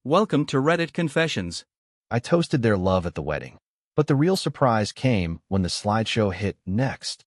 Welcome to Reddit Confessions. I toasted their love at the wedding. But the real surprise came when the slideshow hit next.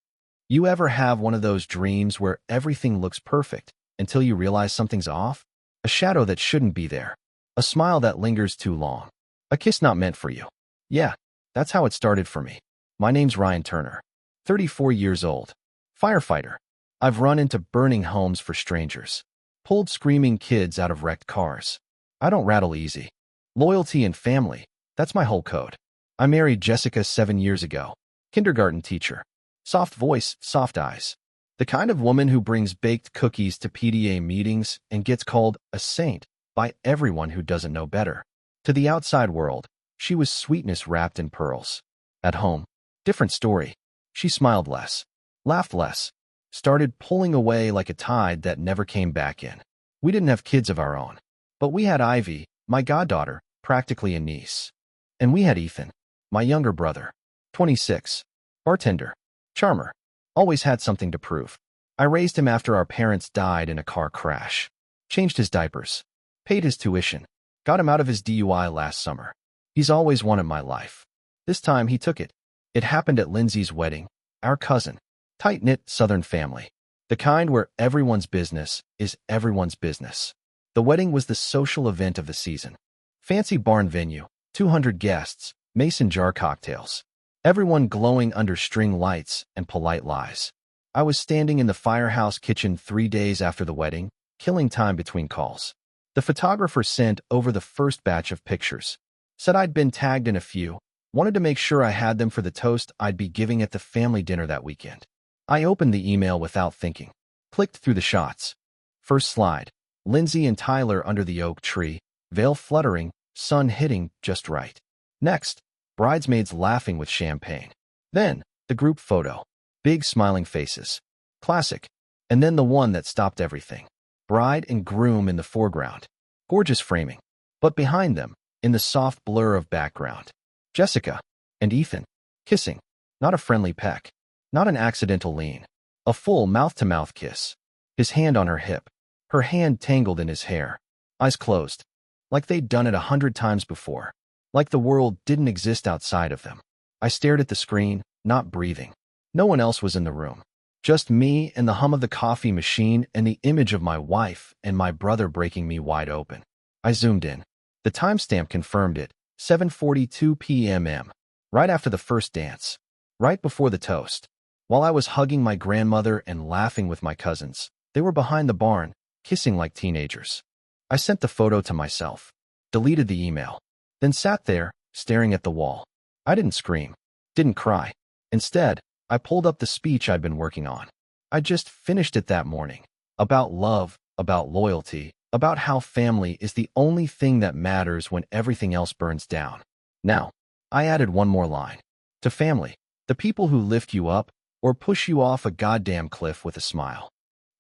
You ever have one of those dreams where everything looks perfect until you realize something's off? A shadow that shouldn't be there. A smile that lingers too long. A kiss not meant for you. Yeah, that's how it started for me. My name's Ryan Turner. 34 years old. Firefighter. I've run into burning homes for strangers. Pulled screaming kids out of wrecked cars. I don't rattle easy. Loyalty and family, that's my whole code. I married Jessica 7 years ago. Kindergarten teacher. Soft voice, soft eyes. The kind of woman who brings baked cookies to PTA meetings and gets called a saint by everyone who doesn't know better. To the outside world, she was sweetness wrapped in pearls. At home, different story. She smiled less, laughed less, started pulling away like a tide that never came back in. We didn't have kids of our own, but we had Ivy, my goddaughter, practically a niece. And we had Ethan, my younger brother, 26, bartender, charmer, always had something to prove. I raised him after our parents died in a car crash, changed his diapers, paid his tuition, got him out of his DUI last summer. He's always wanted my life. This time he took it. It happened at Lindsay's wedding, our cousin, tight-knit Southern family, the kind where everyone's business is everyone's business. The wedding was the social event of the season. Fancy barn venue, 200 guests, mason jar cocktails. Everyone glowing under string lights and polite lies. I was standing in the firehouse kitchen 3 days after the wedding, killing time between calls. The photographer sent over the first batch of pictures. Said I'd been tagged in a few, wanted to make sure I had them for the toast I'd be giving at the family dinner that weekend. I opened the email without thinking. Clicked through the shots. First slide. Lindsay and Tyler under the oak tree, veil fluttering, sun hitting just right. Next, bridesmaids laughing with champagne. Then, the group photo. Big smiling faces. Classic. And then the one that stopped everything. Bride and groom in the foreground. Gorgeous framing. But behind them, in the soft blur of background, Jessica and Ethan, kissing. Not a friendly peck. Not an accidental lean. A full mouth-to-mouth kiss. His hand on her hip. Her hand tangled in his hair. Eyes closed. Like they'd done it 100 times before. Like the world didn't exist outside of them. I stared at the screen, not breathing. No one else was in the room. Just me and the hum of the coffee machine and the image of my wife and my brother breaking me wide open. I zoomed in. The timestamp confirmed it. 7:42 p.m. Right after the first dance. Right before the toast. While I was hugging my grandmother and laughing with my cousins, they were behind the barn, kissing like teenagers. I sent the photo to myself, deleted the email, then sat there, staring at the wall. I didn't scream, didn't cry. Instead, I pulled up the speech I'd been working on. I just finished it that morning. About love, about loyalty, about how family is the only thing that matters when everything else burns down. Now, I added one more line. To family, the people who lift you up or push you off a goddamn cliff with a smile.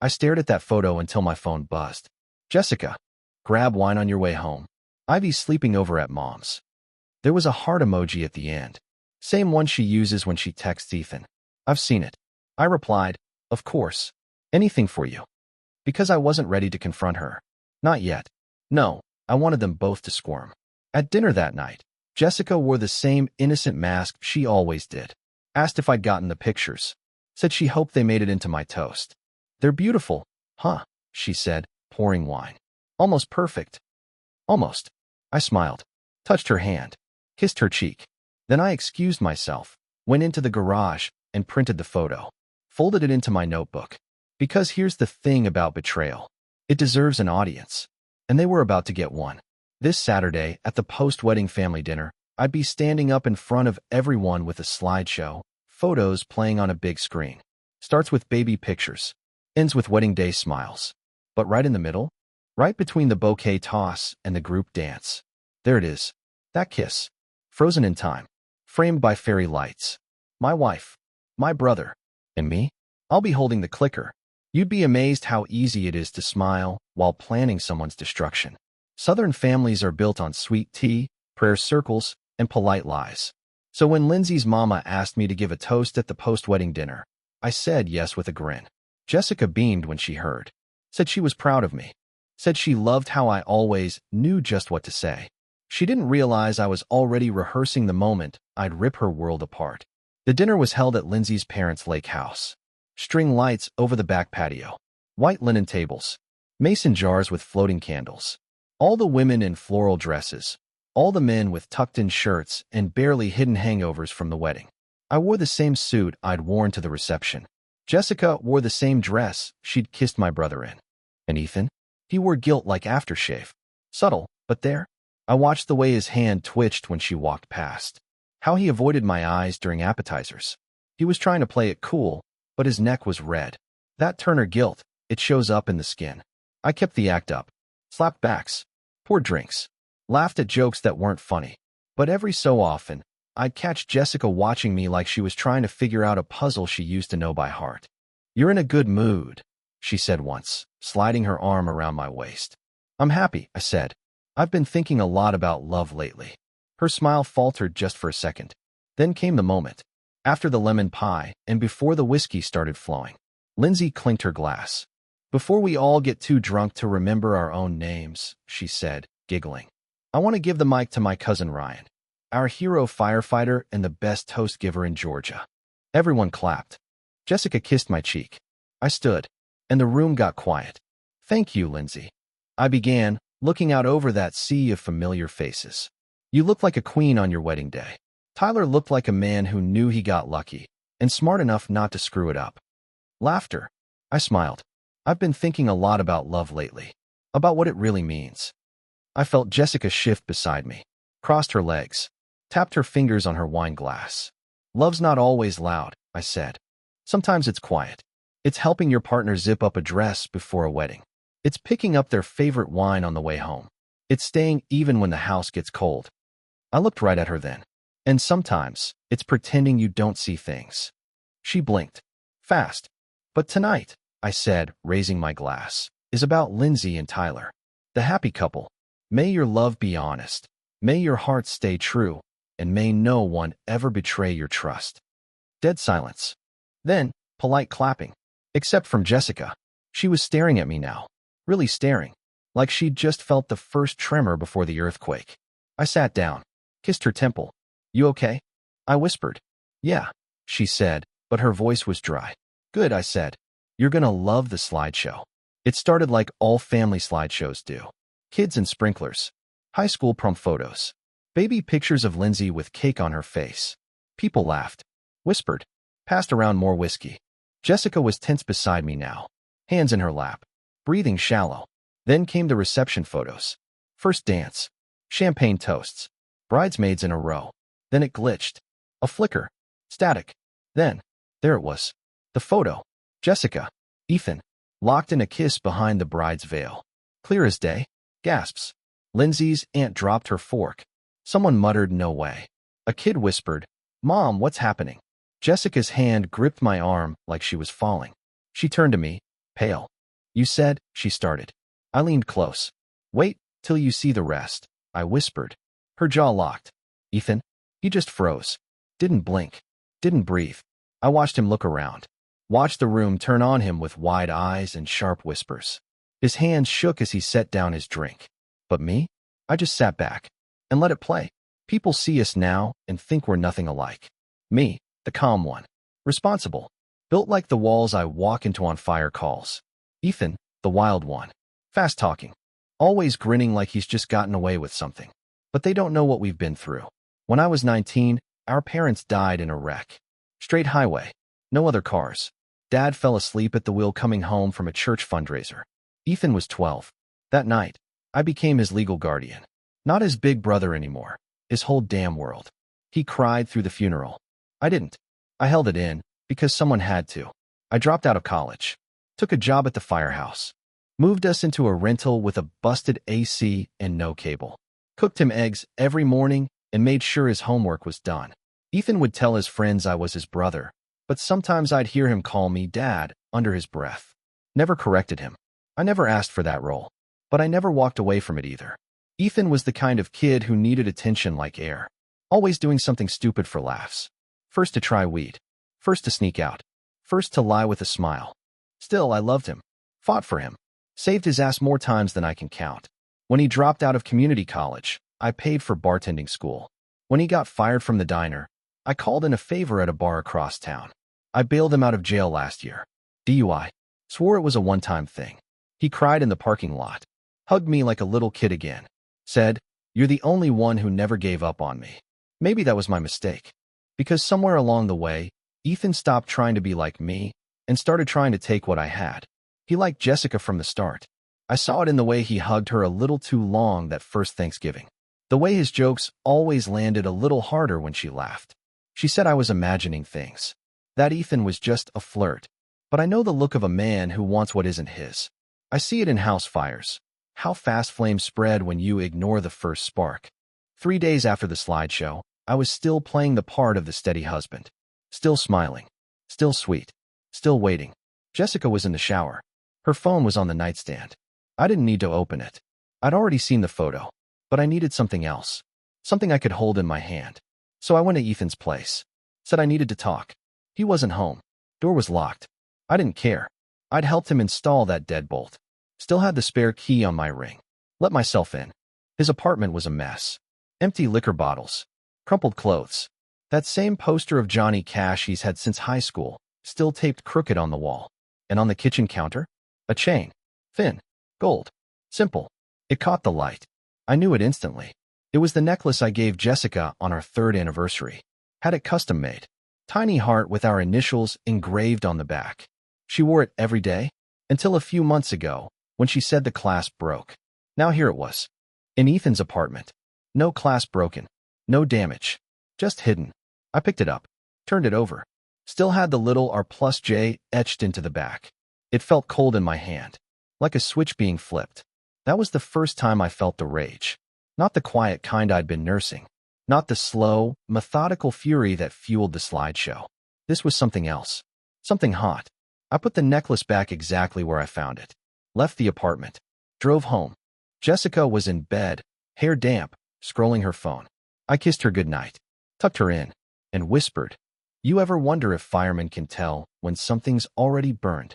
I stared at that photo until my phone buzzed. Jessica, grab wine on your way home. Ivy's sleeping over at mom's. There was a heart emoji at the end. Same one she uses when she texts Ethan. I've seen it. I replied, of course. Anything for you. Because I wasn't ready to confront her. Not yet. No, I wanted them both to squirm. At dinner that night, Jessica wore the same innocent mask she always did. Asked if I'd gotten the pictures. Said she hoped they made it into my toast. They're beautiful, huh? She said, pouring wine. Almost perfect. Almost. I smiled, touched her hand, kissed her cheek. Then I excused myself, went into the garage, and printed the photo. Folded it into my notebook. Because here's the thing about betrayal. It deserves an audience. And they were about to get one. This Saturday, at the post-wedding family dinner, I'd be standing up in front of everyone with a slideshow, photos playing on a big screen. Starts with baby pictures, ends with wedding day smiles. But right in the middle, right between the bouquet toss and the group dance, there it is, that kiss, frozen in time, framed by fairy lights. My wife, my brother, and me, I'll be holding the clicker. You'd be amazed how easy it is to smile while planning someone's destruction. Southern families are built on sweet tea, prayer circles, and polite lies. So when Lindsay's mama asked me to give a toast at the post-wedding dinner, I said yes with a grin. Jessica beamed when she heard. Said she was proud of me. Said she loved how I always knew just what to say. She didn't realize I was already rehearsing the moment I'd rip her world apart. The dinner was held at Lindsay's parents' lake house. String lights over the back patio. White linen tables. Mason jars with floating candles. All the women in floral dresses. All the men with tucked-in shirts and barely hidden hangovers from the wedding. I wore the same suit I'd worn to the reception. Jessica wore the same dress she'd kissed my brother in. And Ethan? He wore guilt like aftershave. Subtle, but there. I watched the way his hand twitched when she walked past. How he avoided my eyes during appetizers. He was trying to play it cool, but his neck was red. That Turner guilt, it shows up in the skin. I kept the act up. Slapped backs. Poured drinks. Laughed at jokes that weren't funny. But every so often, I'd catch Jessica watching me like she was trying to figure out a puzzle she used to know by heart. "You're in a good mood," she said once, sliding her arm around my waist. "I'm happy," I said. "I've been thinking a lot about love lately." Her smile faltered just for a second. Then came the moment. After the lemon pie and before the whiskey started flowing. Lindsay clinked her glass. "Before we all get too drunk to remember our own names," she said, giggling, "I want to give the mic to my cousin Ryan, our hero firefighter and the best toast giver in Georgia." Everyone clapped. Jessica kissed my cheek. I stood, and the room got quiet. "Thank you, Lindsay," I began, looking out over that sea of familiar faces. "You look like a queen on your wedding day." Tyler looked like a man who knew he got lucky, and smart enough not to screw it up. Laughter. I smiled. "I've been thinking a lot about love lately. About what it really means." I felt Jessica shift beside me, crossed her legs, tapped her fingers on her wine glass. "Love's not always loud," I said. "Sometimes it's quiet. It's helping your partner zip up a dress before a wedding. It's picking up their favorite wine on the way home. It's staying even when the house gets cold." I looked right at her then. "And sometimes, it's pretending you don't see things." She blinked. Fast. "But tonight," I said, raising my glass, "is about Lindsay and Tyler. The happy couple. May your love be honest. May your hearts stay true. And may no one ever betray your trust." Dead silence. Then, polite clapping. Except from Jessica. She was staring at me now. Really staring. Like she'd just felt the first tremor before the earthquake. I sat down. Kissed her temple. "You okay?" I whispered. "Yeah," she said, but her voice was dry. "Good," I said. "You're gonna love the slideshow." It started like all family slideshows do. Kids and sprinklers. High school prom photos. Baby pictures of Lindsay with cake on her face. People laughed. Whispered. Passed around more whiskey. Jessica was tense beside me now. Hands in her lap. Breathing shallow. Then came the reception photos. First dance. Champagne toasts. Bridesmaids in a row. Then it glitched. A flicker. Static. Then, there it was. The photo. Jessica. Ethan. Locked in a kiss behind the bride's veil. Clear as day. Gasps. Lindsay's aunt dropped her fork. Someone muttered, "No way." A kid whispered, "Mom, what's happening?" Jessica's hand gripped my arm like she was falling. She turned to me, pale. "You said," she started. I leaned close. "Wait till you see the rest," I whispered. Her jaw locked. "Ethan?" He just froze. Didn't blink. Didn't breathe. I watched him look around. Watched the room turn on him with wide eyes and sharp whispers. His hands shook as he set down his drink. But me? I just sat back and let it play. People see us now and think we're nothing alike. Me, the calm one. Responsible. Built like the walls I walk into on fire calls. Ethan, the wild one. Fast talking. Always grinning like he's just gotten away with something. But they don't know what we've been through. When I was 19, our parents died in a wreck. Straight highway. No other cars. Dad fell asleep at the wheel coming home from a church fundraiser. Ethan was 12. That night, I became his legal guardian. Not his big brother anymore. His whole damn world. He cried through the funeral. I didn't. I held it in, because someone had to. I dropped out of college. Took a job at the firehouse. Moved us into a rental with a busted AC and no cable. Cooked him eggs every morning and made sure his homework was done. Ethan would tell his friends I was his brother, but sometimes I'd hear him call me Dad under his breath. Never corrected him. I never asked for that role, but I never walked away from it either. Ethan was the kind of kid who needed attention like air. Always doing something stupid for laughs. First to try weed. First to sneak out. First to lie with a smile. Still, I loved him. Fought for him. Saved his ass more times than I can count. When he dropped out of community college, I paid for bartending school. When he got fired from the diner, I called in a favor at a bar across town. I bailed him out of jail last year. DUI. Swore it was a one-time thing. He cried in the parking lot. Hugged me like a little kid again. Said, "You're the only one who never gave up on me." Maybe that was my mistake. Because somewhere along the way, Ethan stopped trying to be like me and started trying to take what I had. He liked Jessica from the start. I saw it in the way he hugged her a little too long that first Thanksgiving. The way his jokes always landed a little harder when she laughed. She said I was imagining things. That Ethan was just a flirt. But I know the look of a man who wants what isn't his. I see it in house fires. How fast flames spread when you ignore the first spark. 3 days after the slideshow, I was still playing the part of the steady husband. Still smiling. Still sweet. Still waiting. Jessica was in the shower. Her phone was on the nightstand. I didn't need to open it. I'd already seen the photo, but I needed something else. Something I could hold in my hand. So I went to Ethan's place. Said I needed to talk. He wasn't home. Door was locked. I didn't care. I'd helped him install that deadbolt. Still had the spare key on my ring. Let myself in. His apartment was a mess. Empty liquor bottles. Crumpled clothes. That same poster of Johnny Cash he's had since high school, still taped crooked on the wall. And on the kitchen counter, a chain. Thin. Gold. Simple. It caught the light. I knew it instantly. It was the necklace I gave Jessica on our 3rd anniversary. Had it custom made. Tiny heart with our initials engraved on the back. She wore it every day, until a few months ago, when she said the clasp broke. Now here it was. In Ethan's apartment. No clasp broken. No damage. Just hidden. I picked it up. Turned it over. Still had the little R+J etched into the back. It felt cold in my hand. Like a switch being flipped. That was the first time I felt the rage. Not the quiet kind I'd been nursing. Not the slow, methodical fury that fueled the slideshow. This was something else. Something hot. I put the necklace back exactly where I found it. Left the apartment. Drove home. Jessica was in bed, hair damp, scrolling her phone. I kissed her goodnight. Tucked her in. And whispered, "You ever wonder if firemen can tell when something's already burned?"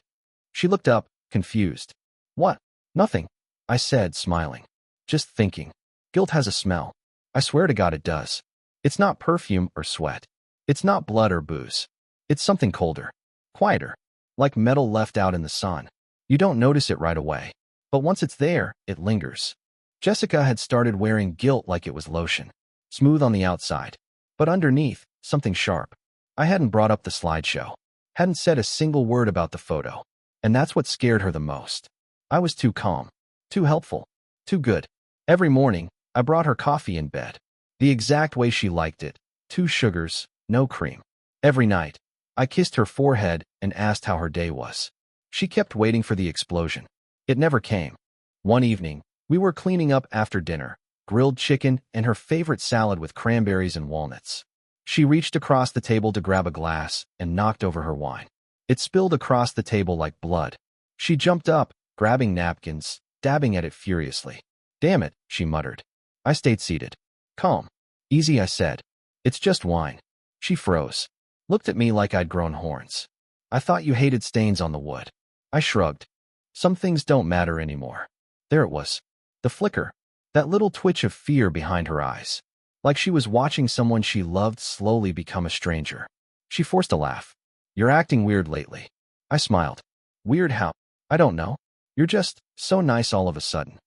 She looked up, confused. "What?" "Nothing," I said, smiling. "Just thinking. Guilt has a smell. I swear to God it does. It's not perfume or sweat. It's not blood or booze. It's something colder. Quieter. Like metal left out in the sun. You don't notice it right away. But once it's there, it lingers." Jessica had started wearing guilt like it was lotion. Smooth on the outside. But underneath, something sharp. I hadn't brought up the slideshow. Hadn't said a single word about the photo. And that's what scared her the most. I was too calm. Too helpful. Too good. Every morning, I brought her coffee in bed. The exact way she liked it. 2 sugars, no cream. Every night, I kissed her forehead and asked how her day was. She kept waiting for the explosion. It never came. One evening, we were cleaning up after dinner, grilled chicken and her favorite salad with cranberries and walnuts. She reached across the table to grab a glass and knocked over her wine. It spilled across the table like blood. She jumped up, grabbing napkins, dabbing at it furiously. "Damn it," she muttered. I stayed seated. "Calm. Easy," I said. "It's just wine." She froze. Looked at me like I'd grown horns. "I thought you hated stains on the wood." I shrugged. Some things don't matter anymore. There it was. The flicker. That little twitch of fear behind her eyes. Like she was watching someone she loved slowly become a stranger. She forced a laugh. "You're acting weird lately." I smiled. "Weird how?" "I don't know. You're just so nice all of a sudden."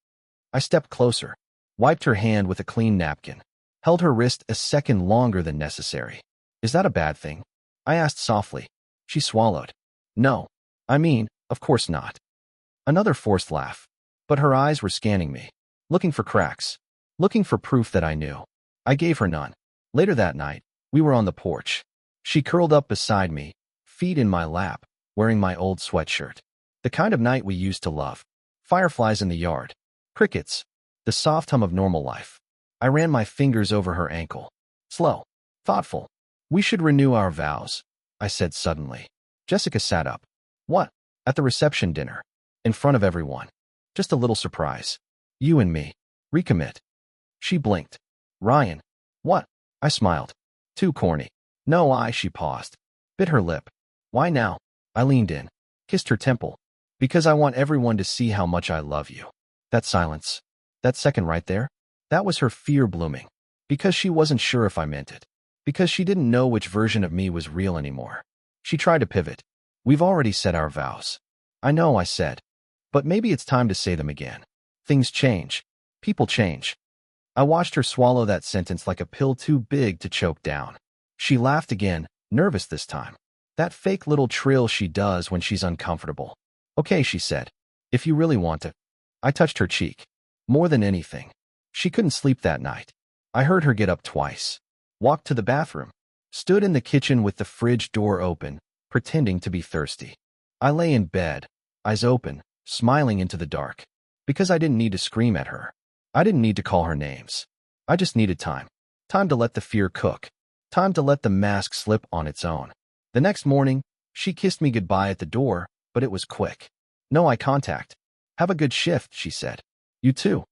I stepped closer. Wiped her hand with a clean napkin. Held her wrist a second longer than necessary. "Is that a bad thing?" I asked softly. She swallowed. "No. I mean, of course not." Another forced laugh. But her eyes were scanning me. Looking for cracks. Looking for proof that I knew. I gave her none. Later that night, we were on the porch. She curled up beside me, feet in my lap, wearing my old sweatshirt. The kind of night we used to love. Fireflies in the yard. Crickets. The soft hum of normal life. I ran my fingers over her ankle. Slow. Thoughtful. "We should renew our vows," I said suddenly. Jessica sat up. "What?" "At the reception dinner. In front of everyone. Just a little surprise. You and me. Recommit." She blinked. "Ryan." "What?" I smiled. "Too corny." "No, she paused. Bit her lip. "Why now?" I leaned in. Kissed her temple. Because I want everyone to see how much I love you. That silence. That second right there. That was her fear blooming. Because she wasn't sure if I meant it. Because she didn't know which version of me was real anymore. She tried to pivot. We've already said our vows. I know, I said. But maybe it's time to say them again. Things change. People change. I watched her swallow that sentence like a pill too big to choke down. She laughed again, nervous this time. That fake little trill she does when she's uncomfortable. Okay, she said. If you really want to. I touched her cheek. More than anything. She couldn't sleep that night. I heard her get up twice. Walked to the bathroom. Stood in the kitchen with the fridge door open, pretending to be thirsty. I lay in bed, eyes open, smiling into the dark. Because I didn't need to scream at her. I didn't need to call her names. I just needed time. Time to let the fear cook. Time to let the mask slip on its own. The next morning, she kissed me goodbye at the door, but it was quick. No eye contact. Have a good shift, she said. You too,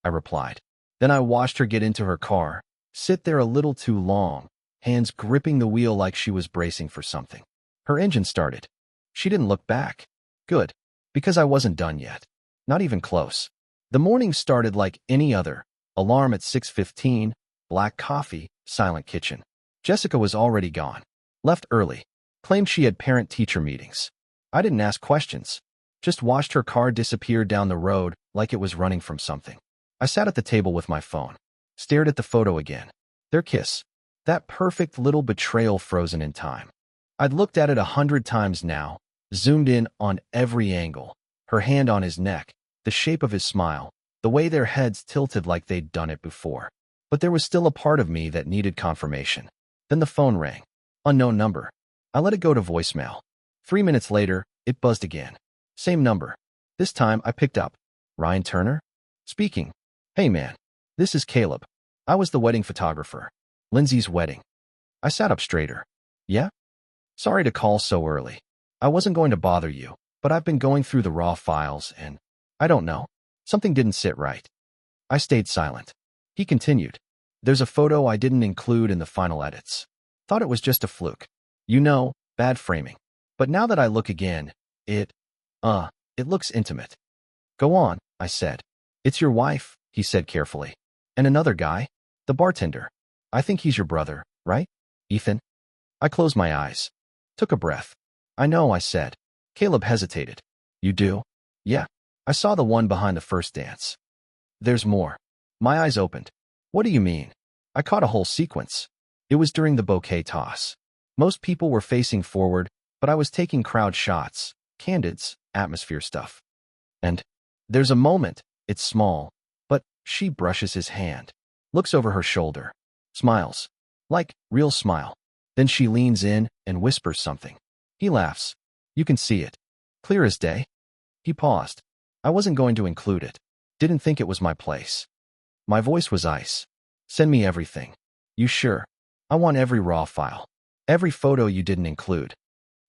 I replied. Then I watched her get into her car, sit there a little too long, hands gripping the wheel like she was bracing for something. Her engine started. She didn't look back. Good. Because I wasn't done yet. Not even close. The morning started like any other. Alarm at 6:15, black coffee, silent kitchen. Jessica was already gone. Left early. Claimed she had parent-teacher meetings. I didn't ask questions. Just watched her car disappear down the road like it was running from something. I sat at the table with my phone. Stared at the photo again. Their kiss. That perfect little betrayal frozen in time. I'd looked at it 100 times now, zoomed in on every angle. Her hand on his neck, the shape of his smile, the way their heads tilted like they'd done it before. But there was still a part of me that needed confirmation. Then the phone rang. Unknown number. I let it go to voicemail. 3 minutes later, it buzzed again. Same number. This time I picked up. Ryan Turner? Speaking. Hey man, this is Caleb. I was the wedding photographer. Lindsay's wedding. I sat up straighter. Yeah? Sorry to call so early. I wasn't going to bother you, but I've been going through the raw files and, I don't know, something didn't sit right. I stayed silent. He continued. There's a photo I didn't include in the final edits. Thought it was just a fluke. You know, bad framing. But now that I look again, it looks intimate. Go on, I said. It's your wife, he said carefully. And another guy? The bartender. I think he's your brother, right? Ethan? I closed my eyes. Took a breath. I know, I said. Caleb hesitated. You do? Yeah. I saw the one behind the first dance. There's more. My eyes opened. What do you mean? I caught a whole sequence. It was during the bouquet toss. Most people were facing forward, but I was taking crowd shots, candids, atmosphere stuff. And there's a moment, it's small, but she brushes his hand, looks over her shoulder, smiles, like real smile. Then she leans in and whispers something. He laughs. You can see it. Clear as day. He paused. I wasn't going to include it. Didn't think it was my place. My voice was ice. Send me everything. You sure? I want every raw file. Every photo you didn't include.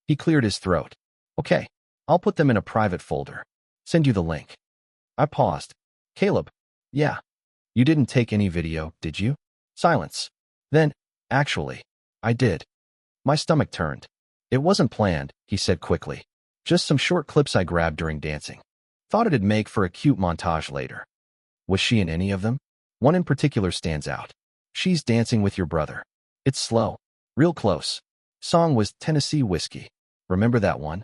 He cleared his throat. Okay, I'll put them in a private folder. Send you the link. I paused. Caleb. Yeah. You didn't take any video, did you? Silence. Then, actually, I did. My stomach turned. It wasn't planned, he said quickly. Just some short clips I grabbed during dancing. Thought it'd make for a cute montage later. Was she in any of them? One in particular stands out. She's dancing with your brother. It's slow. Real close. Song was Tennessee Whiskey. Remember that one?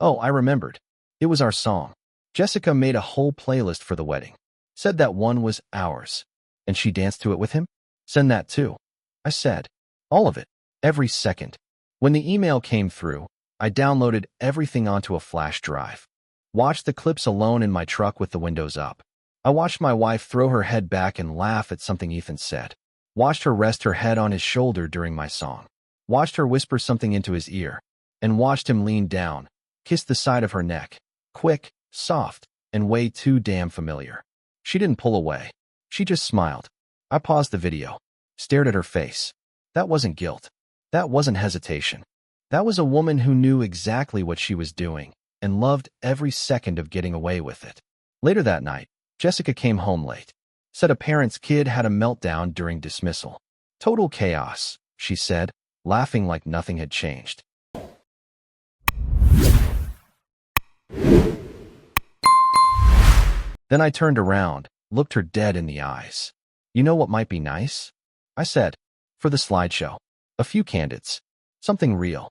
Oh, I remembered. It was our song. Jessica made a whole playlist for the wedding. Said that one was ours. And she danced to it with him? Send that too. I said. All of it. Every second. When the email came through, I downloaded everything onto a flash drive. Watched the clips alone in my truck with the windows up. I watched my wife throw her head back and laugh at something Ethan said. Watched her rest her head on his shoulder during my song. Watched her whisper something into his ear. And watched him lean down, kiss the side of her neck. Quick, soft, and way too damn familiar. She didn't pull away. She just smiled. I paused the video. Stared at her face. That wasn't guilt. That wasn't hesitation. That was a woman who knew exactly what she was doing and loved every second of getting away with it. Later that night, Jessica came home late. Said a parent's kid had a meltdown during dismissal. Total chaos, she said, laughing like nothing had changed. Then I turned around, looked her dead in the eyes. You know what might be nice? I said. For the slideshow. A few candids. Something real.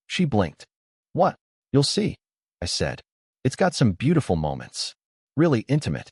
She blinked. What? You'll see, I said. It's got some beautiful moments. Really intimate.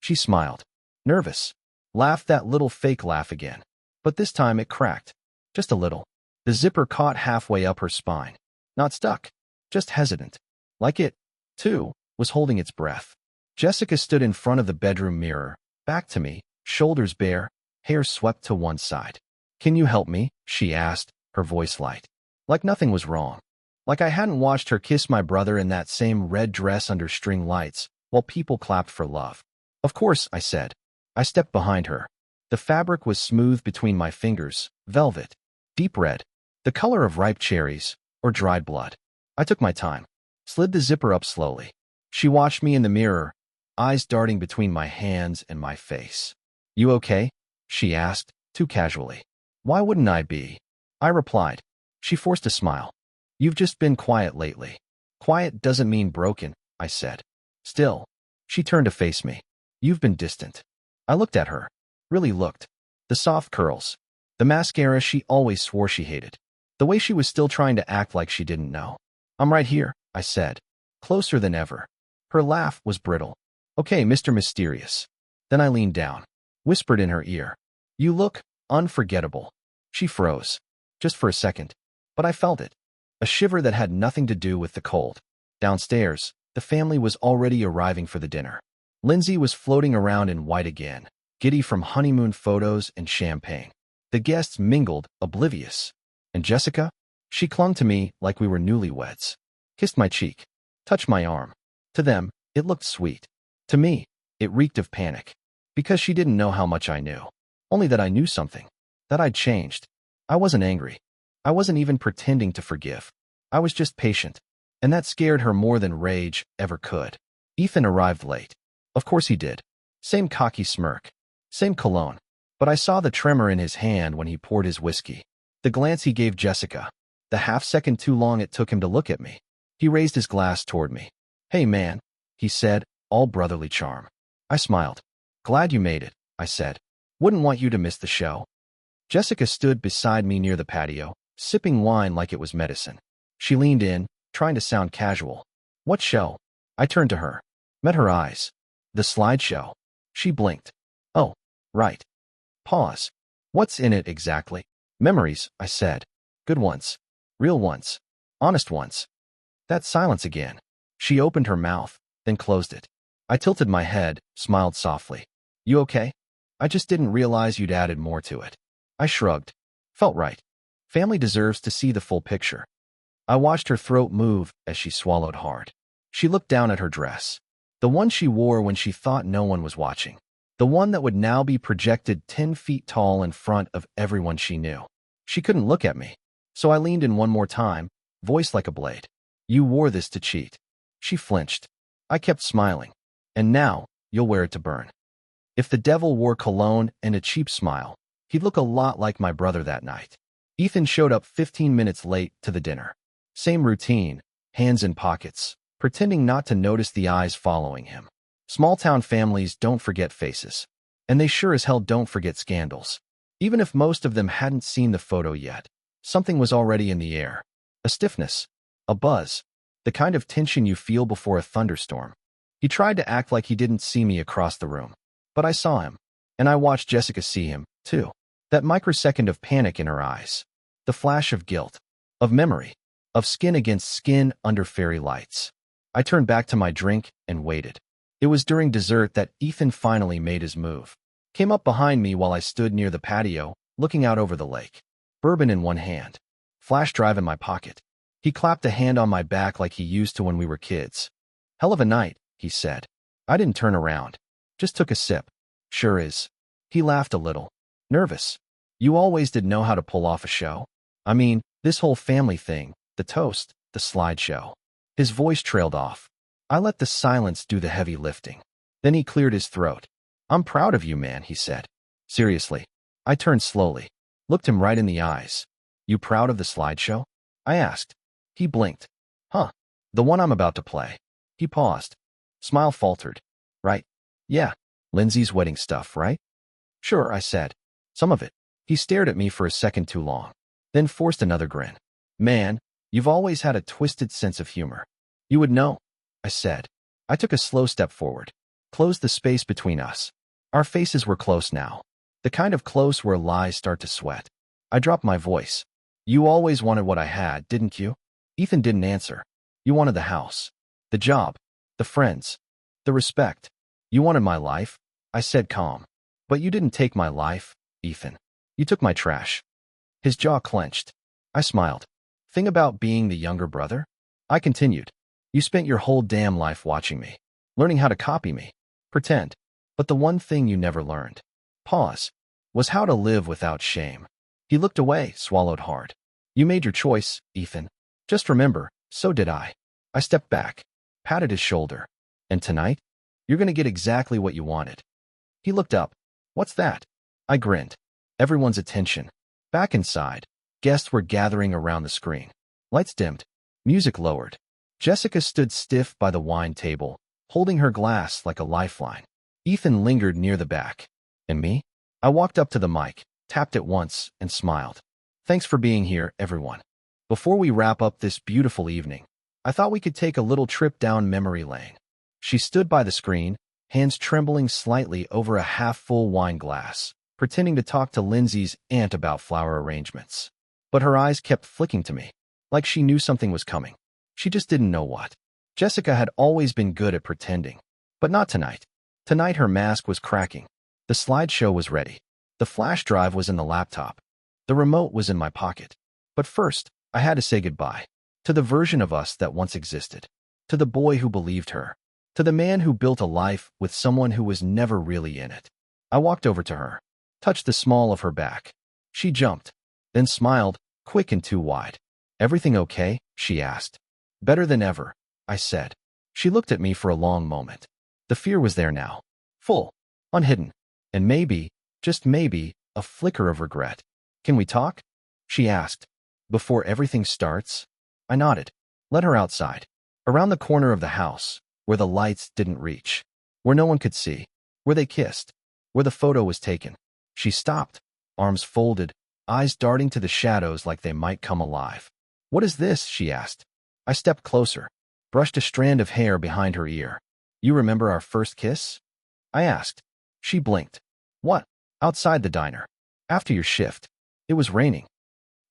She smiled. Nervous. Laughed that little fake laugh again. But this time it cracked. Just a little. The zipper caught halfway up her spine. Not stuck. Just hesitant. Like it, too, was holding its breath. Jessica stood in front of the bedroom mirror, back to me, shoulders bare, hair swept to one side. Can you help me? She asked, her voice light. Like nothing was wrong. Like I hadn't watched her kiss my brother in that same red dress under string lights, while people clapped for love. Of course, I said. I stepped behind her. The fabric was smooth between my fingers, velvet, deep red, the color of ripe cherries, or dried blood. I took my time, slid the zipper up slowly. She watched me in the mirror, eyes darting between my hands and my face. You okay? She asked, too casually. Why wouldn't I be? I replied. She forced a smile. You've just been quiet lately. Quiet doesn't mean broken, I said. Still. She turned to face me. You've been distant. I looked at her. Really looked. The soft curls. The mascara she always swore she hated. The way she was still trying to act like she didn't know. I'm right here, I said. Closer than ever. Her laugh was brittle. Okay, Mr. Mysterious. Then I leaned down. Whispered in her ear. You look unforgettable. She froze. Just for a second. But I felt it. A shiver that had nothing to do with the cold. Downstairs, the family was already arriving for the dinner. Lindsay was floating around in white again, giddy from honeymoon photos and champagne. The guests mingled, oblivious. And Jessica? She clung to me like we were newlyweds. Kissed my cheek. Touched my arm. To them, it looked sweet. To me, it reeked of panic. Because she didn't know how much I knew. Only that I knew something. That I'd changed. I wasn't angry. I wasn't even pretending to forgive. I was just patient. And that scared her more than rage ever could. Ethan arrived late. Of course he did. Same cocky smirk. Same cologne. But I saw the tremor in his hand when he poured his whiskey. The glance he gave Jessica. The half-second too long it took him to look at me. He raised his glass toward me. Hey man, he said, all brotherly charm. I smiled. Glad you made it, I said. Wouldn't want you to miss the show. Jessica stood beside me near the patio, sipping wine like it was medicine. She leaned in, trying to sound casual. What show? I turned to her. Met her eyes. The slideshow. She blinked. Oh, right. Pause. What's in it exactly? Memories, I said. Good ones. Real ones. Honest ones. That silence again. She opened her mouth, then closed it. I tilted my head, smiled softly. You okay? I just didn't realize you'd added more to it. I shrugged. Felt right. Family deserves to see the full picture. I watched her throat move as she swallowed hard. She looked down at her dress. The one she wore when she thought no one was watching. The one that would now be projected 10 feet tall in front of everyone she knew. She couldn't look at me. So I leaned in one more time, voice like a blade. You wore this to cheat. She flinched. I kept smiling. And now, you'll wear it to burn. If the devil wore cologne and a cheap smile, he'd look a lot like my brother that night. Ethan showed up 15 minutes late to the dinner. Same routine, hands in pockets, pretending not to notice the eyes following him. Small-town families don't forget faces. And they sure as hell don't forget scandals. Even if most of them hadn't seen the photo yet, something was already in the air. A stiffness. A buzz. The kind of tension you feel before a thunderstorm. He tried to act like he didn't see me across the room. But I saw him. And I watched Jessica see him, too. That microsecond of panic in her eyes. The flash of guilt. Of memory. Of skin against skin under fairy lights. I turned back to my drink and waited. It was during dessert that Ethan finally made his move. Came up behind me while I stood near the patio, looking out over the lake. Bourbon in one hand. Flash drive in my pocket. He clapped a hand on my back like he used to when we were kids. Hell of a night, he said. I didn't turn around. Just took a sip. Sure is. He laughed a little. Nervous. You always did know how to pull off a show. I mean, this whole family thing, the toast, the slideshow. His voice trailed off. I let the silence do the heavy lifting. Then he cleared his throat. I'm proud of you, man, he said. Seriously. I turned slowly. Looked him right in the eyes. You proud of the slideshow? I asked. He blinked. Huh. The one I'm about to play. He paused. Smile faltered. Right. Yeah, Lindsay's wedding stuff, right? Sure, I said. Some of it. He stared at me for a second too long, then forced another grin. Man, you've always had a twisted sense of humor. You would know, I said. I took a slow step forward, closed the space between us. Our faces were close now, the kind of close where lies start to sweat. I dropped my voice. You always wanted what I had, didn't you? Ethan didn't answer. You wanted the house, the job, the friends, the respect. You wanted my life, I said calm. But you didn't take my life, Ethan. You took my trash. His jaw clenched. I smiled. Thing about being the younger brother? I continued. You spent your whole damn life watching me, learning how to copy me, pretend. But the one thing you never learned, pause, was how to live without shame. He looked away, swallowed hard. You made your choice, Ethan. Just remember, so did I. I stepped back, patted his shoulder. And tonight, you're going to get exactly what you wanted. He looked up. What's that? I grinned. Everyone's attention. Back inside, guests were gathering around the screen. Lights dimmed. Music lowered. Jessica stood stiff by the wine table, holding her glass like a lifeline. Ethan lingered near the back. And me? I walked up to the mic, tapped it once, and smiled. Thanks for being here, everyone. Before we wrap up this beautiful evening, I thought we could take a little trip down memory lane. She stood by the screen, hands trembling slightly over a half-full wine glass, pretending to talk to Lindsay's aunt about flower arrangements. But her eyes kept flicking to me, like she knew something was coming. She just didn't know what. Jessica had always been good at pretending, but not tonight. Tonight her mask was cracking. The slideshow was ready. The flash drive was in the laptop. The remote was in my pocket. But first, I had to say goodbye to the version of us that once existed, to the boy who believed her, to the man who built a life with someone who was never really in it. I walked over to her, touched the small of her back. She jumped, then smiled, quick and too wide. Everything okay? She asked. Better than ever, I said. She looked at me for a long moment. The fear was there now, full, unhidden, and maybe, just maybe, a flicker of regret. Can we talk? She asked. Before everything starts? I nodded. Let her outside. Around the corner of the house, where the lights didn't reach, where no one could see, where they kissed, where the photo was taken. She stopped, arms folded, eyes darting to the shadows like they might come alive. What is this? She asked. I stepped closer, brushed a strand of hair behind her ear. You remember our first kiss? I asked. She blinked. What? Outside the diner. After your shift. It was raining.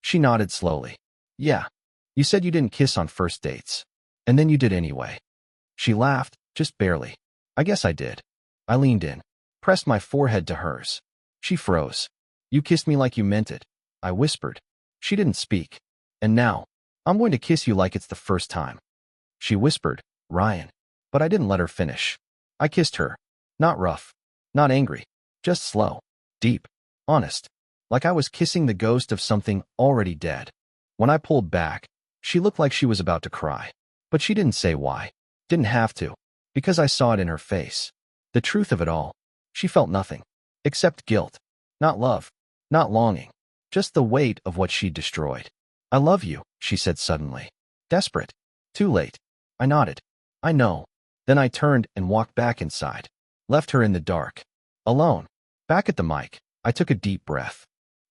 She nodded slowly. Yeah. You said you didn't kiss on first dates. And then you did anyway. She laughed, just barely. I guess I did. I leaned in, pressed my forehead to hers. She froze. You kissed me like you meant it, I whispered. She didn't speak. And now, I'm going to kiss you like it's the first time. She whispered, Ryan. But I didn't let her finish. I kissed her. Not rough. Not angry. Just slow. Deep. Honest. Like I was kissing the ghost of something already dead. When I pulled back, she looked like she was about to cry. But she didn't say why. Didn't have to. Because I saw it in her face. The truth of it all. She felt nothing. Except guilt. Not love. Not longing. Just the weight of what she'd destroyed. I love you, she said suddenly. Desperate. Too late. I nodded. I know. Then I turned and walked back inside. Left her in the dark. Alone. Back at the mic, I took a deep breath.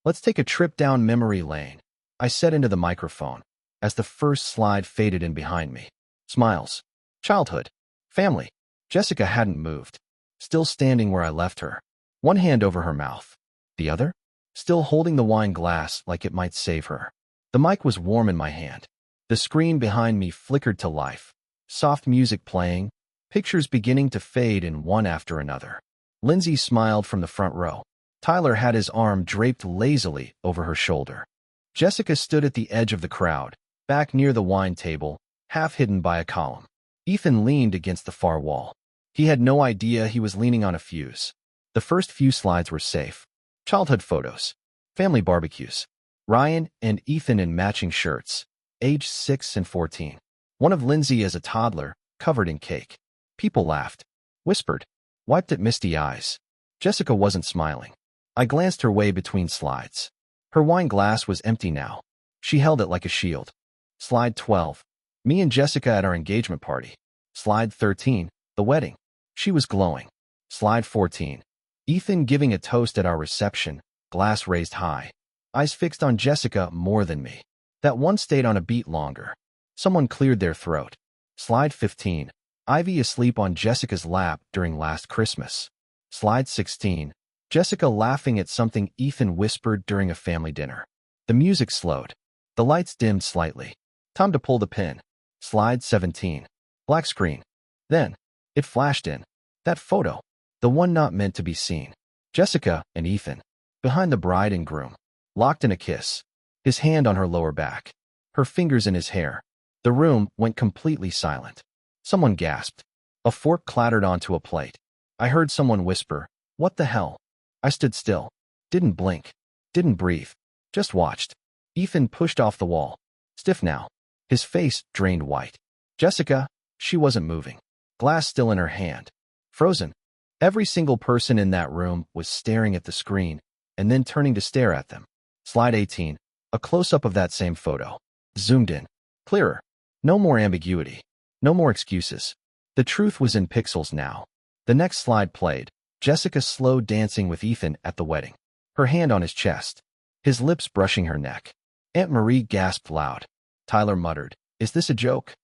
Let's take a trip down memory lane, I said into the microphone, as the first slide faded in behind me. Smiles. Childhood. Family. Jessica hadn't moved. Still standing where I left her. One hand over her mouth. The other? Still holding the wine glass like it might save her. The mic was warm in my hand. The screen behind me flickered to life. Soft music playing. Pictures beginning to fade in one after another. Lindsay smiled from the front row. Tyler had his arm draped lazily over her shoulder. Jessica stood at the edge of the crowd, back near the wine table, half hidden by a column. Ethan leaned against the far wall. He had no idea he was leaning on a fuse. The first few slides were safe. Childhood photos. Family barbecues. Ryan and Ethan in matching shirts, aged 6 and 14. One of Lindsay as a toddler, covered in cake. People laughed, whispered, wiped at misty eyes. Jessica wasn't smiling. I glanced her way between slides. Her wine glass was empty now. She held it like a shield. Slide 12. Me and Jessica at our engagement party. Slide 13. The wedding. She was glowing. Slide 14. Ethan giving a toast at our reception, glass raised high. Eyes fixed on Jessica more than me. That one stayed on a beat longer. Someone cleared their throat. Slide 15. Ivy asleep on Jessica's lap during last Christmas. Slide 16. Jessica laughing at something Ethan whispered during a family dinner. The music slowed. The lights dimmed slightly. Time to pull the pin. Slide 17. Black screen. Then, it flashed in. That photo. The one not meant to be seen. Jessica and Ethan. Behind the bride and groom. Locked in a kiss. His hand on her lower back. Her fingers in his hair. The room went completely silent. Someone gasped. A fork clattered onto a plate. I heard someone whisper, "What the hell?" I stood still. Didn't blink. Didn't breathe. Just watched. Ethan pushed off the wall. Stiff now. His face drained white. Jessica, she wasn't moving. Glass still in her hand. Frozen. Every single person in that room was staring at the screen and then turning to stare at them. Slide 18. A close-up of that same photo. Zoomed in. Clearer. No more ambiguity. No more excuses. The truth was in pixels now. The next slide played. Jessica slow dancing with Ethan at the wedding. Her hand on his chest. His lips brushing her neck. Aunt Marie gasped loud. Tyler muttered, "Is this a joke?"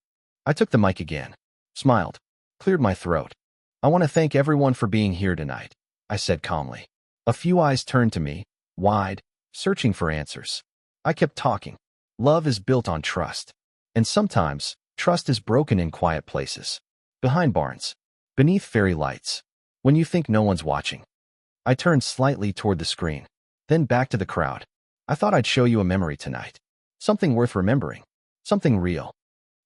I took the mic again. Smiled. Cleared my throat. "I want to thank everyone for being here tonight," I said calmly. A few eyes turned to me, wide, searching for answers. I kept talking. Love is built on trust. And sometimes, trust is broken in quiet places. Behind barns. Beneath fairy lights. When you think no one's watching. I turned slightly toward the screen. Then back to the crowd. "I thought I'd show you a memory tonight. Something worth remembering. Something real."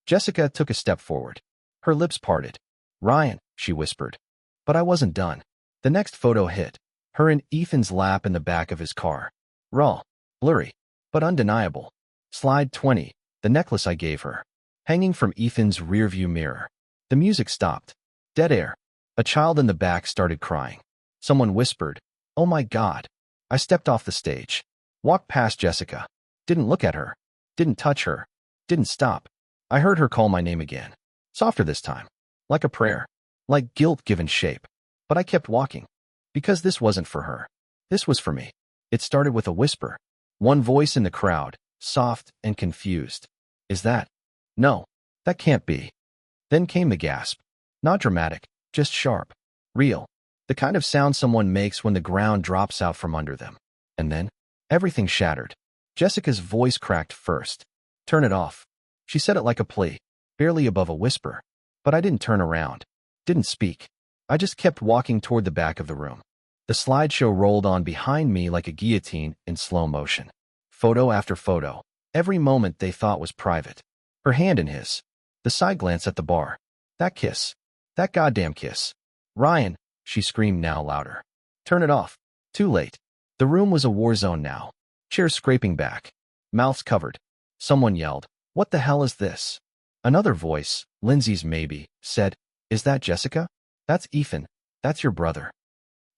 Jessica took a step forward. Her lips parted. "Ryan," she whispered. But I wasn't done. The next photo hit. Her in Ethan's lap in the back of his car. Raw. Blurry. But undeniable. Slide 20. The necklace I gave her. Hanging from Ethan's rearview mirror. The music stopped. Dead air. A child in the back started crying. Someone whispered, "Oh my God." I stepped off the stage. Walked past Jessica. Didn't look at her. Didn't touch her. Didn't stop. I heard her call my name again. Softer this time. Like a prayer. Like guilt given shape. But I kept walking. Because this wasn't for her. This was for me. It started with a whisper. One voice in the crowd, soft and confused. "Is that? No. That can't be." Then came the gasp. Not dramatic, just sharp. Real. The kind of sound someone makes when the ground drops out from under them. And then, everything shattered. Jessica's voice cracked first. "Turn it off." She said it like a plea, barely above a whisper. But I didn't turn around. Didn't speak. I just kept walking toward the back of the room. The slideshow rolled on behind me like a guillotine in slow motion. Photo after photo. Every moment they thought was private. Her hand in his. The side glance at the bar. That kiss. That goddamn kiss. "Ryan," she screamed now louder. "Turn it off." Too late. The room was a war zone now. Chairs scraping back. Mouths covered. Someone yelled, "What the hell is this?" Another voice, Lindsay's maybe, said, "Is that Jessica? That's Ethan. That's your brother."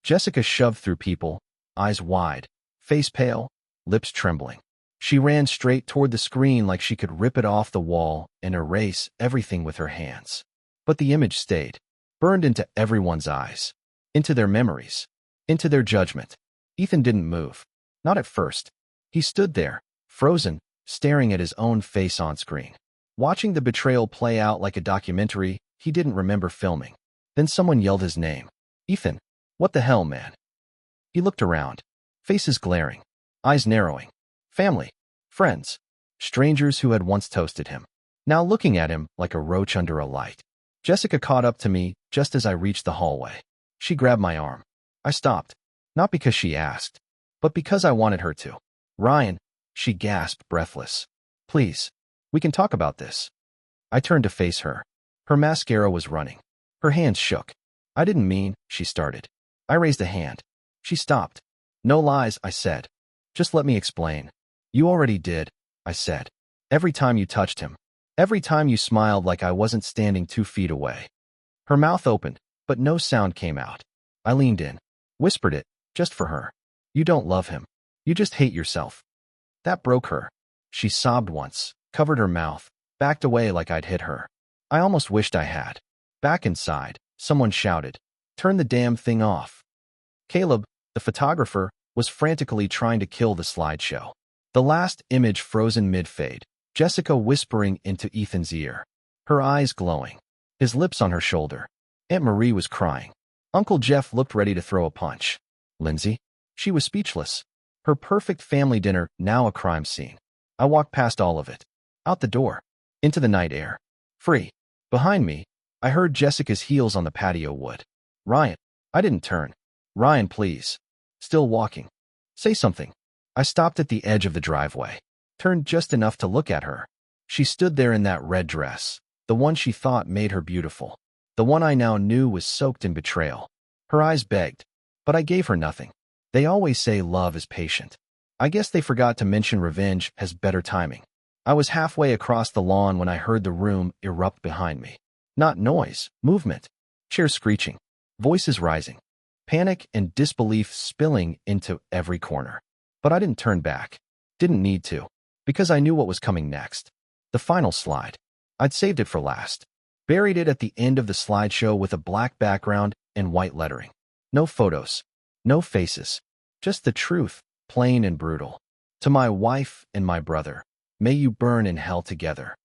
Jessica shoved through people, eyes wide, face pale, lips trembling. She ran straight toward the screen like she could rip it off the wall and erase everything with her hands. But the image stayed, burned into everyone's eyes, into their memories, into their judgment. Ethan didn't move. Not at first. He stood there, frozen, staring at his own face on screen. Watching the betrayal play out like a documentary he didn't remember filming. Then someone yelled his name. "Ethan, what the hell, man?" He looked around. Faces glaring. Eyes narrowing. Family. Friends. Strangers who had once toasted him. Now looking at him like a roach under a light. Jessica caught up to me just as I reached the hallway. She grabbed my arm. I stopped. Not because she asked, but because I wanted her to. "Ryan," she gasped, breathless. "Please. We can talk about this." I turned to face her. Her mascara was running. Her hands shook. "I didn't mean," she started. I raised a hand. She stopped. "No lies," I said. "Just let me explain." "You already did," I said. "Every time you touched him. Every time you smiled like I wasn't standing 2 feet away." Her mouth opened, but no sound came out. I leaned in. Whispered it, just for her. "You don't love him. You just hate yourself." That broke her. She sobbed once, covered her mouth, backed away like I'd hit her. I almost wished I had. Back inside, someone shouted, Turn the damn thing off. Caleb, the photographer, was frantically trying to kill the slideshow. The last image frozen mid-fade, Jessica whispering into Ethan's ear, her eyes glowing, his lips on her shoulder. Aunt Marie was crying. Uncle Jeff looked ready to throw a punch. Lindsay? She was speechless. Her perfect family dinner, now a crime scene. I walked past all of it. Out the door. Into the night air. Free. Behind me, I heard Jessica's heels on the patio wood. Ryan. I didn't turn. Ryan, please. Still walking. Say something. I stopped at the edge of the driveway. Turned just enough to look at her. She stood there in that red dress, the one she thought made her beautiful. The one I now knew was soaked in betrayal. Her eyes begged, but I gave her nothing. They always say love is patient. I guess they forgot to mention revenge has better timing. I was halfway across the lawn when I heard the room erupt behind me. Not noise, movement. Chairs screeching. Voices rising. Panic and disbelief spilling into every corner. But I didn't turn back. Didn't need to. Because I knew what was coming next. The final slide. I'd saved it for last. Buried it at the end of the slideshow with a black background and white lettering. No photos. No faces. Just the truth, plain and brutal. To my wife and my brother, may you burn in hell together.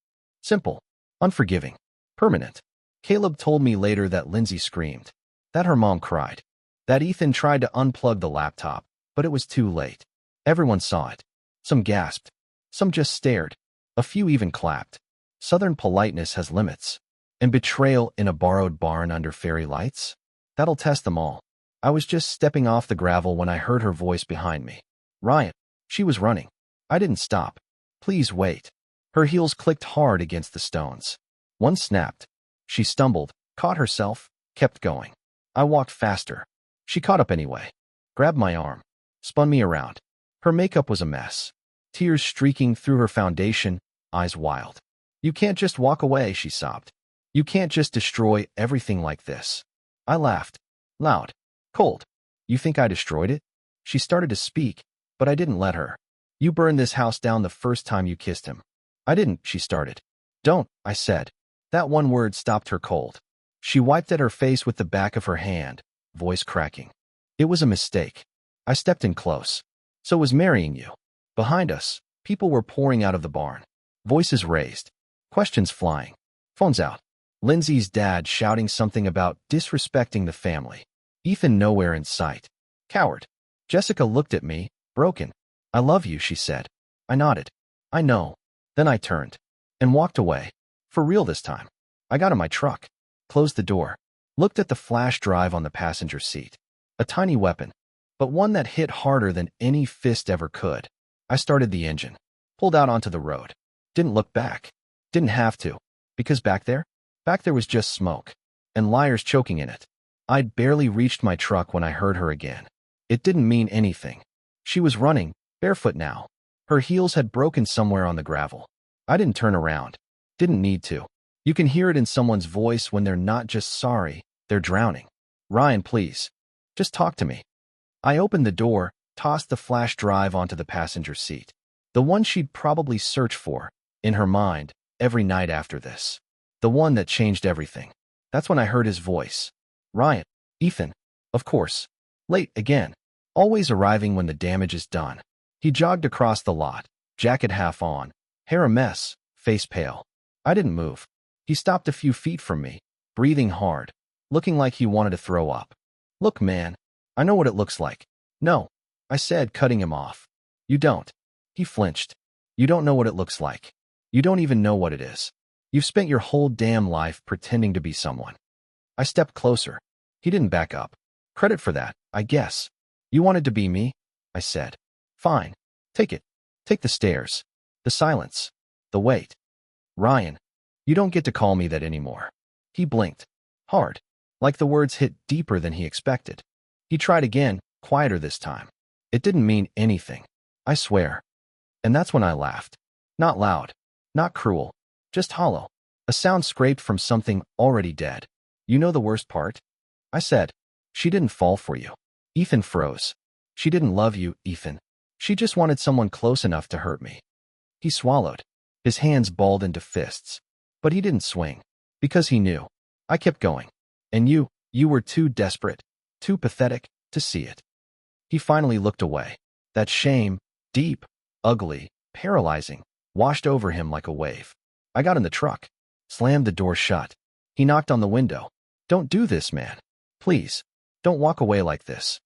Simple. Unforgiving. Permanent. Caleb told me later that Lindsay screamed. That her mom cried. That Ethan tried to unplug the laptop, but it was too late. Everyone saw it. Some gasped. Some just stared. A few even clapped. Southern politeness has limits. And betrayal in a borrowed barn under fairy lights? That'll test them all. I was just stepping off the gravel when I heard her voice behind me. Ryan. She was running. I didn't stop. Please wait. Her heels clicked hard against the stones. One snapped. She stumbled, caught herself, kept going. I walked faster. She caught up anyway. Grabbed my arm. Spun me around. Her makeup was a mess. Tears streaking through her foundation, eyes wild. You can't just walk away, she sobbed. You can't just destroy everything like this. I laughed. Loud. Cold. You think I destroyed it? She started to speak, but I didn't let her. You burned this house down the first time you kissed him. I didn't, she started. Don't, I said. That one word stopped her cold. She wiped at her face with the back of her hand, voice cracking. It was a mistake. I stepped in close. So was marrying you. Behind us, people were pouring out of the barn. Voices raised. Questions flying. Phones out. Lindsay's dad shouting something about disrespecting the family. Ethan nowhere in sight. Coward. Jessica looked at me, broken. I love you, she said. I nodded. I know. Then I turned. And walked away. For real this time. I got in my truck. Closed the door. Looked at the flash drive on the passenger seat. A tiny weapon. But one that hit harder than any fist ever could. I started the engine. Pulled out onto the road. Didn't look back. Didn't have to. Because back there was just smoke. And liars choking in it. I'd barely reached my truck when I heard her again. It didn't mean anything. She was running, barefoot now. Her heels had broken somewhere on the gravel. I didn't turn around. Didn't need to. You can hear it in someone's voice when they're not just sorry, they're drowning. Ryan, please. Just talk to me. I opened the door, tossed the flash drive onto the passenger seat. The one she'd probably search for, in her mind, every night after this. The one that changed everything. That's when I heard his voice. Ryan. Ethan. Of course. Late again. Always arriving when the damage is done. He jogged across the lot, jacket half on, hair a mess, face pale. I didn't move. He stopped a few feet from me, breathing hard, looking like he wanted to throw up. Look, man. I know what it looks like. No, I said, cutting him off. You don't. He flinched. You don't know what it looks like. You don't even know what it is. You've spent your whole damn life pretending to be someone. I stepped closer. He didn't back up. Credit for that, I guess. You wanted to be me? I said. Fine. Take it. Take the stairs. The silence. The weight. Ryan, you don't get to call me that anymore. He blinked. Hard. Like the words hit deeper than he expected. He tried again, quieter this time. It didn't mean anything. I swear. And that's when I laughed. Not loud. Not cruel. Just hollow. A sound scraped from something already dead. You know the worst part? I said. She didn't fall for you. Ethan froze. She didn't love you, Ethan. She just wanted someone close enough to hurt me. He swallowed. His hands balled into fists. But he didn't swing. Because he knew. I kept going. And you, You were too desperate, too pathetic, to see it. He finally looked away. That shame, deep, ugly, paralyzing, washed over him like a wave. I got in the truck, slammed the door shut. He knocked on the window. Don't do this, man. Please, don't walk away like this.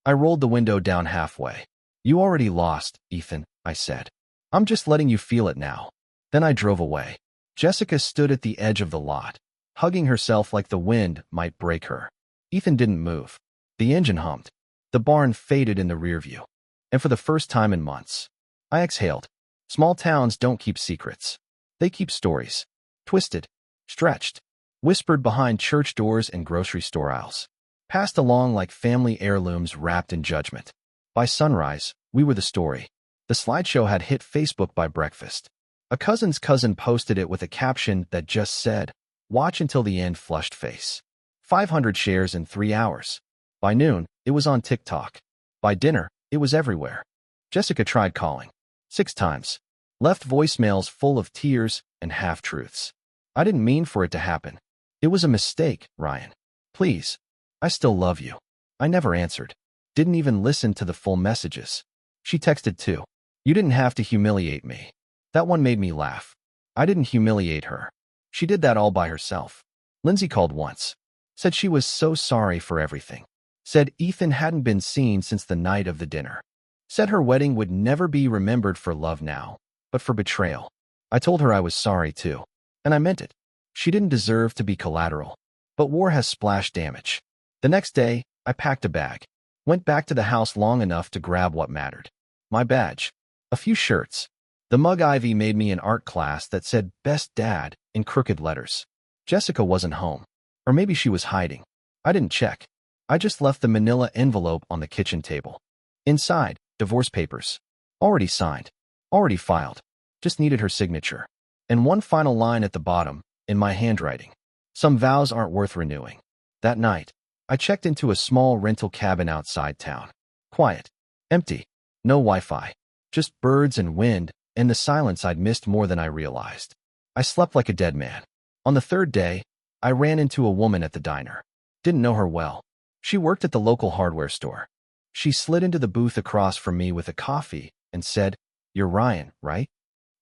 I rolled the window down halfway. You already lost, Ethan, I said. I'm just letting you feel it now. Then I drove away. Jessica stood at the edge of the lot, hugging herself like the wind might break her. Ethan didn't move. The engine hummed. The barn faded in the rear view. And for the first time in months, I exhaled. Small towns don't keep secrets. They keep stories. Twisted, stretched, whispered behind church doors and grocery store aisles. Passed along like family heirlooms wrapped in judgment. By sunrise, we were the story. The slideshow had hit Facebook by breakfast. A cousin's cousin posted it with a caption that just said, "Watch until the end, flushed face." 500 shares in 3 hours. By noon, it was on TikTok. By dinner, it was everywhere. Jessica tried calling. 6 times. Left voicemails full of tears and half-truths. I didn't mean for it to happen. It was a mistake, Ryan. Please. I still love you. I never answered. Didn't even listen to the full messages. She texted too. You didn't have to humiliate me. That one made me laugh. I didn't humiliate her. She did that all by herself. Lindsay called once. Said she was so sorry for everything. Said Ethan hadn't been seen since the night of the dinner. Said her wedding would never be remembered for love now, but for betrayal. I told her I was sorry too. And I meant it. She didn't deserve to be collateral. But war has splash damage. The next day, I packed a bag. Went back to the house long enough to grab what mattered. My badge. A few shirts. The mug Ivy made me an art class that said "Best Dad" in crooked letters. Jessica wasn't home. Or maybe she was hiding. I didn't check. I just left the manila envelope on the kitchen table. Inside, divorce papers. Already signed. Already filed. Just needed her signature. And one final line at the bottom, in my handwriting. Some vows aren't worth renewing. That night, I checked into a small rental cabin outside town. Quiet. Empty. No Wi-Fi. Just birds and wind, and the silence I'd missed more than I realized. I slept like a dead man. On the 3rd day, I ran into a woman at the diner. Didn't know her well. She worked at the local hardware store. She slid into the booth across from me with a coffee and said, "You're Ryan, right?"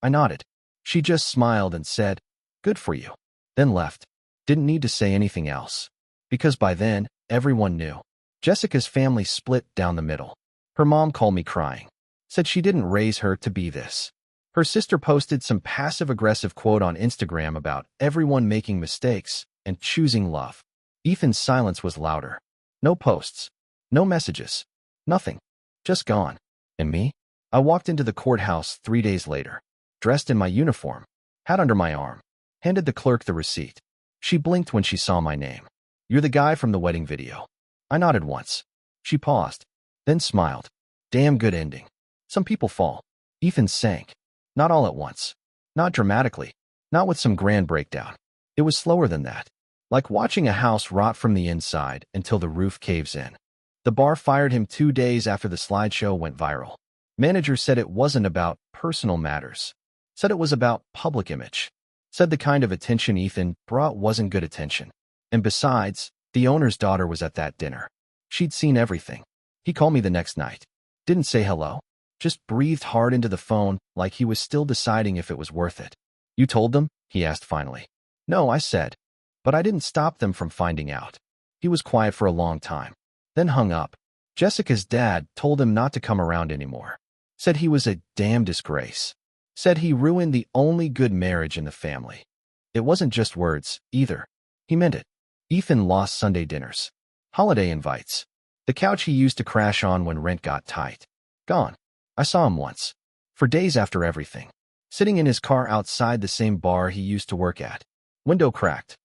I nodded. She just smiled and said, "Good for you." Then left. Didn't need to say anything else. Because by then, everyone knew. Jessica's family split down the middle. Her mom called me crying. Said she didn't raise her to be this. Her sister posted some passive-aggressive quote on Instagram about everyone making mistakes and choosing love. Ethan's silence was louder. No posts. No messages. Nothing. Just gone. And me? I walked into the courthouse 3 days later. Dressed in my uniform. Hat under my arm. Handed the clerk the receipt. She blinked when she saw my name. "You're the guy from the wedding video." I nodded once. She paused. Then smiled. Damn good ending. Some people fall. Ethan sank. Not all at once. Not dramatically. Not with some grand breakdown. It was slower than that. Like watching a house rot from the inside until the roof caves in. The bar fired him 2 days after the slideshow went viral. Manager said it wasn't about personal matters. Said it was about public image. Said the kind of attention Ethan brought wasn't good attention. And besides, the owner's daughter was at that dinner. She'd seen everything. He called me the next night. Didn't say hello. Just breathed hard into the phone like he was still deciding if it was worth it. "You told them?" he asked finally. "No," I said. But I didn't stop them from finding out. He was quiet for a long time. Then hung up. Jessica's dad told him not to come around anymore. Said he was a damn disgrace. Said he ruined the only good marriage in the family. It wasn't just words, either. He meant it. Ethan lost Sunday dinners. Holiday invites. The couch he used to crash on when rent got tight. Gone. I saw him once. For days after everything. Sitting in his car outside the same bar he used to work at. Window cracked.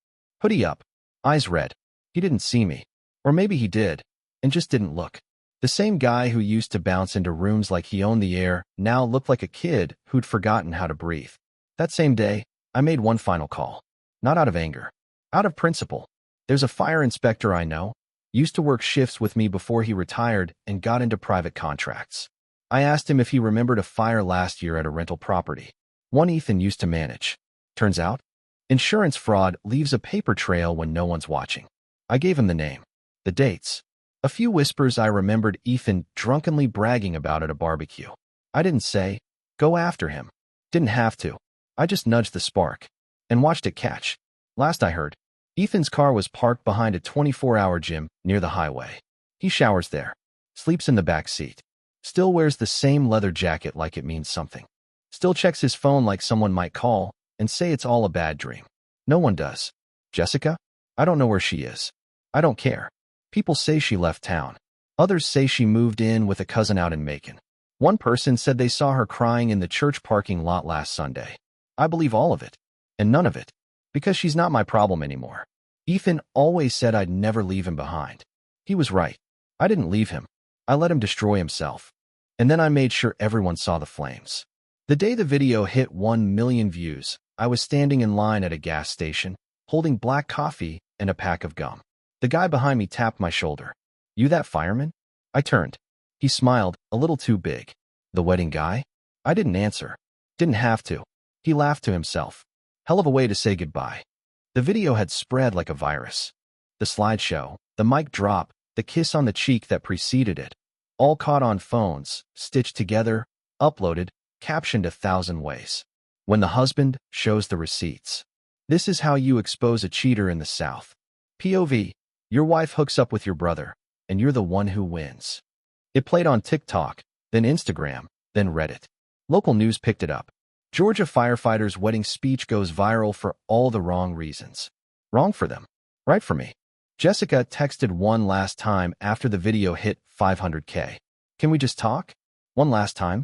Hoodie up. Eyes red. He didn't see me. Or maybe he did, and just didn't look. The same guy who used to bounce into rooms like he owned the air now looked like a kid who'd forgotten how to breathe. That same day, I made one final call. Not out of anger. Out of principle. There's a fire inspector I know. Used to work shifts with me before he retired and got into private contracts. I asked him if he remembered a fire last year at a rental property. One Ethan used to manage. Turns out, insurance fraud leaves a paper trail when no one's watching. I gave him the name, the dates. A few whispers. I remembered Ethan drunkenly bragging about at a barbecue. I didn't say, go after him. Didn't have to. I just nudged the spark and watched it catch. Last I heard, Ethan's car was parked behind a 24-hour gym near the highway. He showers there, sleeps in the back seat, still wears the same leather jacket like it means something, still checks his phone like someone might call and say it's all a bad dream. No one does. Jessica? I don't know where she is. I don't care. People say she left town. Others say she moved in with a cousin out in Macon. One person said they saw her crying in the church parking lot last Sunday. I believe all of it, and none of it, because she's not my problem anymore. Ethan always said I'd never leave him behind. He was right. I didn't leave him. I let him destroy himself. And then I made sure everyone saw the flames. The day the video hit 1 million views, I was standing in line at a gas station, holding black coffee and a pack of gum. The guy behind me tapped my shoulder. You that fireman? I turned. He smiled, a little too big. The wedding guy? I didn't answer. Didn't have to. He laughed to himself. Hell of a way to say goodbye. The video had spread like a virus. The slideshow, the mic drop, the kiss on the cheek that preceded it, all caught on phones, stitched together, uploaded, captioned 1,000 ways. When the husband shows the receipts. This is how you expose a cheater in the South. POV, your wife hooks up with your brother, and you're the one who wins. It played on TikTok, then Instagram, then Reddit. Local news picked it up. Georgia firefighter's wedding speech goes viral for all the wrong reasons. Wrong for them. Right for me. Jessica texted one last time after the video hit 500K. Can we just talk? One last time?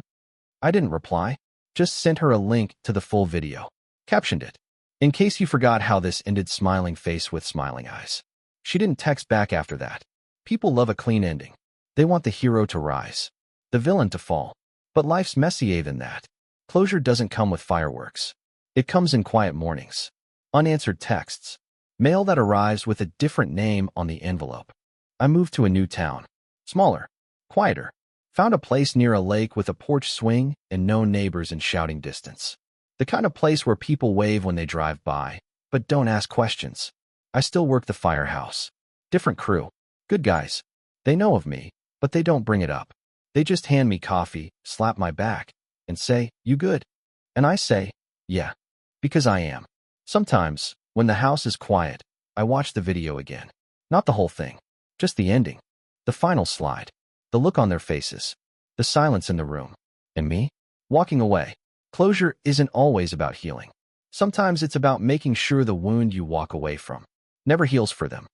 I didn't reply. Just sent her a link to the full video. Captioned it. In case you forgot how this ended, smiling face with smiling eyes. She didn't text back after that. People love a clean ending. They want the hero to rise, the villain to fall. But life's messier than that. Closure doesn't come with fireworks. It comes in quiet mornings. Unanswered texts. Mail that arrives with a different name on the envelope. I moved to a new town. Smaller. Quieter. Found a place near a lake with a porch swing and no neighbors in shouting distance. The kind of place where people wave when they drive by, but don't ask questions. I still work the firehouse. Different crew. Good guys. They know of me, but they don't bring it up. They just hand me coffee, slap my back, and say, you good? And I say, yeah, because I am. Sometimes, when the house is quiet, I watch the video again. Not the whole thing, just the ending. The final slide. The look on their faces. The silence in the room. And me? Walking away. Closure isn't always about healing. Sometimes it's about making sure the wound you walk away from never heals for them.